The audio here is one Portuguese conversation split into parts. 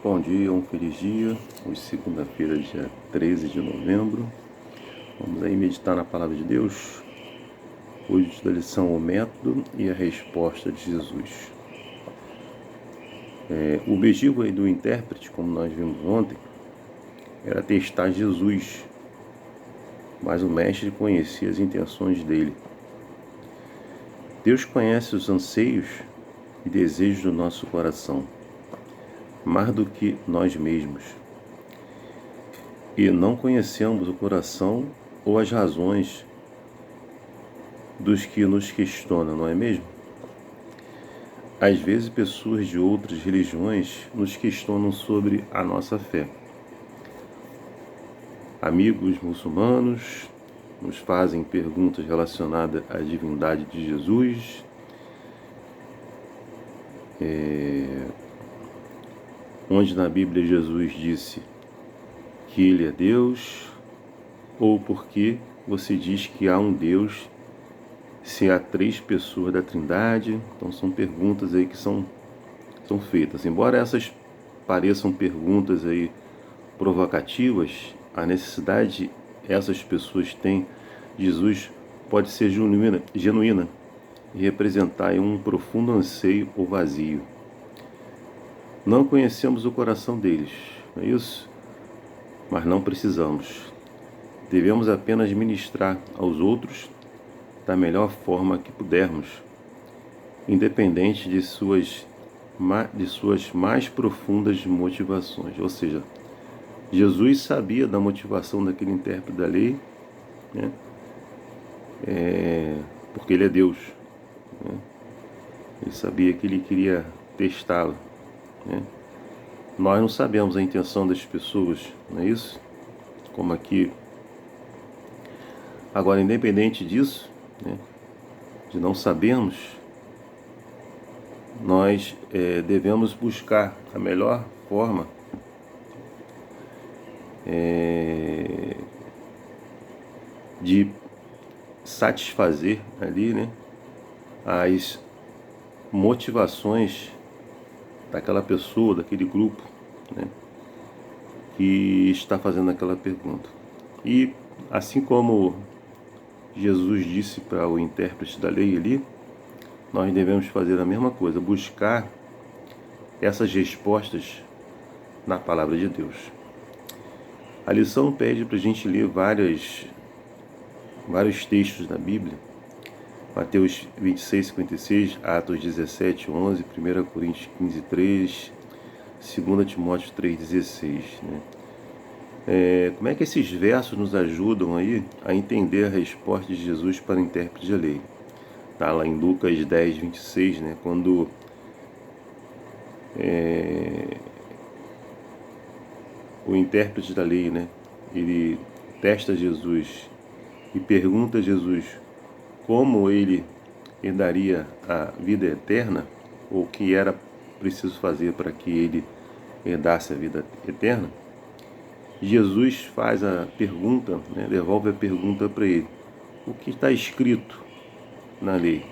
Bom dia, um feliz dia. Hoje, segunda-feira, dia 13 de novembro. Vamos aí meditar na Palavra de Deus. Hoje, da lição O Método e a Resposta de Jesus. O objetivo aí do intérprete, como nós vimos ontem, era testar Jesus, mas o mestre conhecia as intenções dele. Deus conhece os anseios e desejos do nosso coração, mais do que nós mesmos. E não conhecemos o coração ou as razões dos que nos questionam, não é mesmo? Às vezes, pessoas de outras religiões nos questionam sobre a nossa fé. Amigos muçulmanos nos fazem perguntas relacionadas à divindade de Jesus, onde na Bíblia Jesus disse que Ele é Deus, ou por que você diz que há um Deus se há três pessoas da Trindade. Então são perguntas aí que são feitas. Embora essas pareçam perguntas aí provocativas, a necessidade essas pessoas têm de Jesus pode ser genuína e representar um profundo anseio ou vazio. Não conhecemos o coração deles, não é isso? Mas não precisamos. Devemos apenas ministrar aos outros da melhor forma que pudermos, independente de suas mais profundas motivações. Ou seja, Jesus sabia da motivação daquele intérprete da lei, né? Porque ele é Deus, né? Ele sabia que ele queria testá-lo, né? Nós não sabemos a intenção das pessoas, não é isso? Como aqui. Agora, independente disso, né, de não sabermos, nós devemos buscar a melhor forma de satisfazer ali, né, as motivações daquela pessoa, daquele grupo, né, que está fazendo aquela pergunta. E assim como Jesus disse para o intérprete da lei ali, nós devemos fazer a mesma coisa, buscar essas respostas na Palavra de Deus. A lição pede para a gente ler vários textos da Bíblia. Mateus 26:56, Atos 17:11, 1 Coríntios 15:3, 2 Timóteo 3:16, né? Como é que esses versos nos ajudam aí a entender a resposta de Jesus para o intérprete da lei? Está lá em Lucas 10:26, né? Quando o intérprete da lei, né, ele testa Jesus e pergunta a Jesus como ele herdaria a vida eterna, ou o que era preciso fazer para que ele herdasse a vida eterna. Jesus faz a pergunta, né, devolve a pergunta para ele: o que está escrito na lei?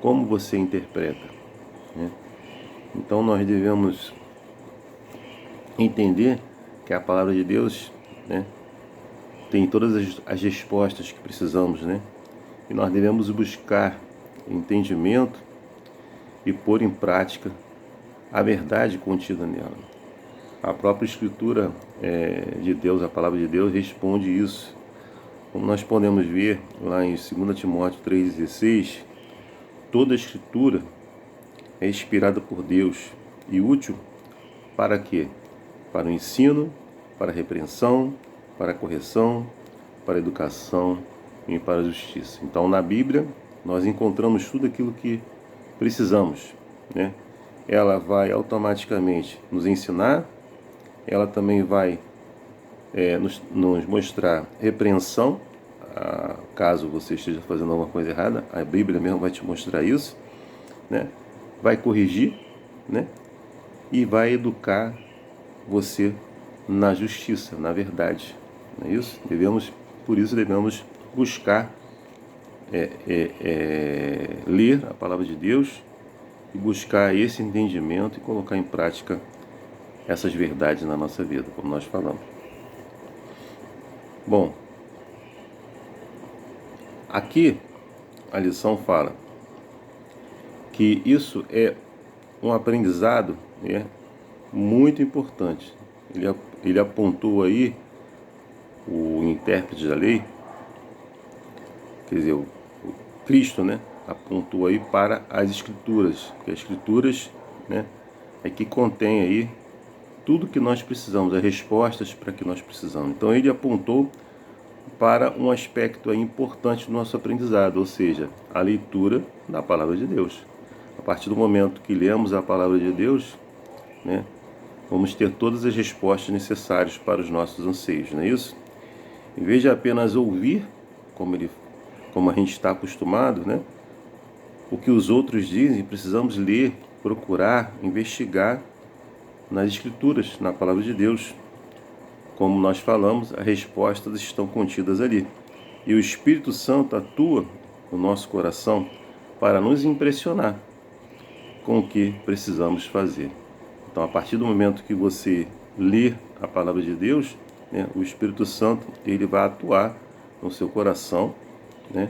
Como você interpreta? Né? Então nós devemos entender que a palavra de Deus, né, tem todas as respostas que precisamos, né? E nós devemos buscar entendimento e pôr em prática a verdade contida nela. A própria Escritura de Deus, a palavra de Deus, responde isso. Como nós podemos ver lá em 2 Timóteo 3,16, toda a Escritura é inspirada por Deus e útil para quê? Para o ensino, para a repreensão, para a correção, para a educação e para a justiça. Então, na Bíblia, nós encontramos tudo aquilo que precisamos, né? Ela vai automaticamente nos ensinar, ela também vai nos mostrar repreensão, caso você esteja fazendo alguma coisa errada, a Bíblia mesmo vai te mostrar isso, né? Vai corrigir, né? E vai educar você na justiça, na verdade, não é isso? Por isso devemos buscar ler a palavra de Deus e buscar esse entendimento e colocar em prática essas verdades na nossa vida, como nós falamos. Bom, aqui a lição fala que isso é um aprendizado, né, muito importante. Ele apontou aí, o intérprete da lei, quer dizer, o Cristo, né, apontou aí para as Escrituras, que as Escrituras, né, é que contém aí tudo que nós precisamos, as respostas para que nós precisamos. Então ele apontou para um aspecto aí importante do nosso aprendizado, ou seja, a leitura da Palavra de Deus. A partir do momento que lemos a Palavra de Deus, né, vamos ter todas as respostas necessárias para os nossos anseios, não é isso? Em vez de apenas ouvir, como a gente está acostumado, né, o que os outros dizem, precisamos ler, procurar, investigar nas Escrituras, na Palavra de Deus. Como nós falamos, as respostas estão contidas ali. E o Espírito Santo atua no nosso coração para nos impressionar com o que precisamos fazer. Então, a partir do momento que você lê a Palavra de Deus, né, o Espírito Santo ele vai atuar no seu coração, né?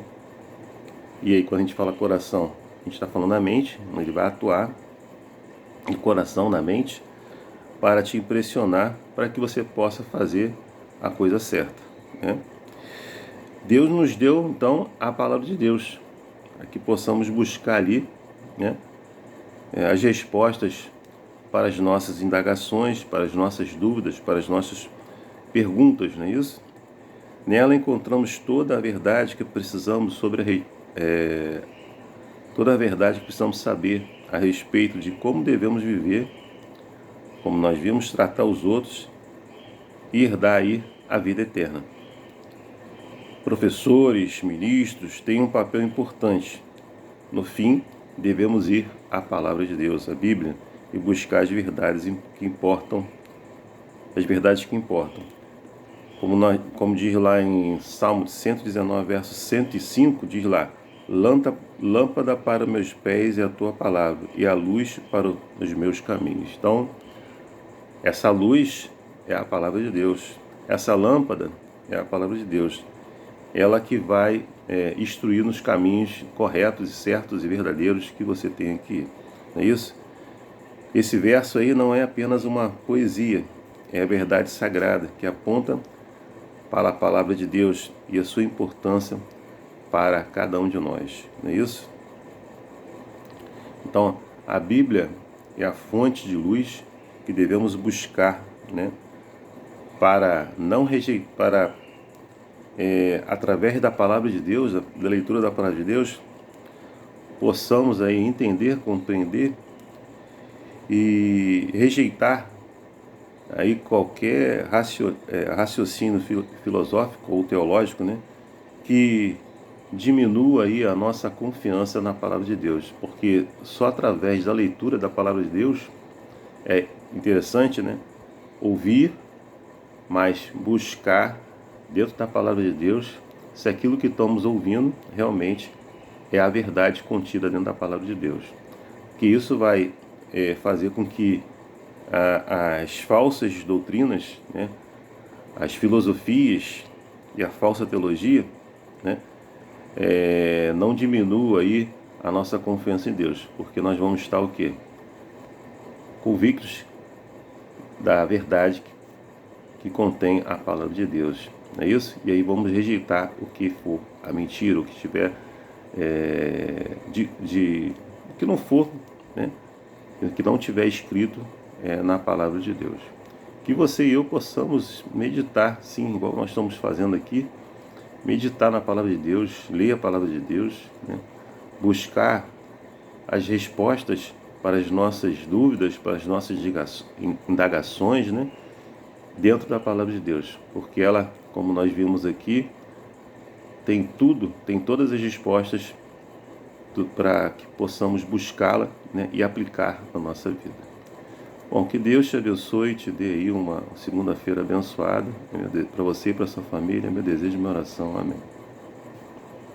E aí, quando a gente fala coração, a gente está falando na mente, ele vai atuar no coração, na mente, para te impressionar, para que você possa fazer a coisa certa, né? Deus nos deu, então, a Palavra de Deus, para que possamos buscar ali, né, as respostas para as nossas indagações, para as nossas dúvidas, para as nossas perguntas, não é isso? Nela encontramos toda a verdade que precisamos toda a verdade que precisamos saber a respeito de como devemos viver, como nós vimos tratar os outros e herdar aí a vida eterna. Professores, ministros têm um papel importante. No fim, devemos ir à Palavra de Deus, à Bíblia, e buscar as verdades que importam, Como diz lá em Salmo 119, verso 105, diz lá: lâmpada para meus pés é a tua palavra, e a luz para os meus caminhos. Então, essa luz é a palavra de Deus. Essa lâmpada é a palavra de Deus. Ela que vai instruir nos caminhos corretos e certos e verdadeiros que você tem que ir. Não é isso? Esse verso aí não é apenas uma poesia, é a verdade sagrada que aponta para a palavra de Deus e a sua importância para cada um de nós. Não é isso? Então, a Bíblia é a fonte de luz que devemos buscar, né, para não rejeitar, através da palavra de Deus, da leitura da palavra de Deus, possamos aí entender, compreender e rejeitar aí qualquer raciocínio filosófico ou teológico, né, que diminua aí a nossa confiança na palavra de Deus, porque só através da leitura da palavra de Deus é interessante, né, ouvir, mas buscar dentro da palavra de Deus se aquilo que estamos ouvindo realmente é a verdade contida dentro da palavra de Deus. Que isso vai fazer com que as falsas doutrinas, né, as filosofias e a falsa teologia, né, não diminua aí a nossa confiança em Deus, porque nós vamos estar o quê? Convictos da verdade que contém a palavra de Deus, não é isso? E aí vamos rejeitar o que for a mentira, o que tiver que não for, né, que não tiver escrito na palavra de Deus. Que você e eu possamos meditar, sim, igual nós estamos fazendo aqui, meditar na palavra de Deus, ler a palavra de Deus, né? Buscar as respostas para as nossas dúvidas, para as nossas indagações, né, dentro da palavra de Deus, porque ela, como nós vimos aqui, tem todas as respostas para que possamos buscá-la, né, e aplicar na nossa vida. Bom, que Deus te abençoe e te dê aí uma segunda-feira abençoada para você e para sua família. Meu desejo e minha oração. Amém.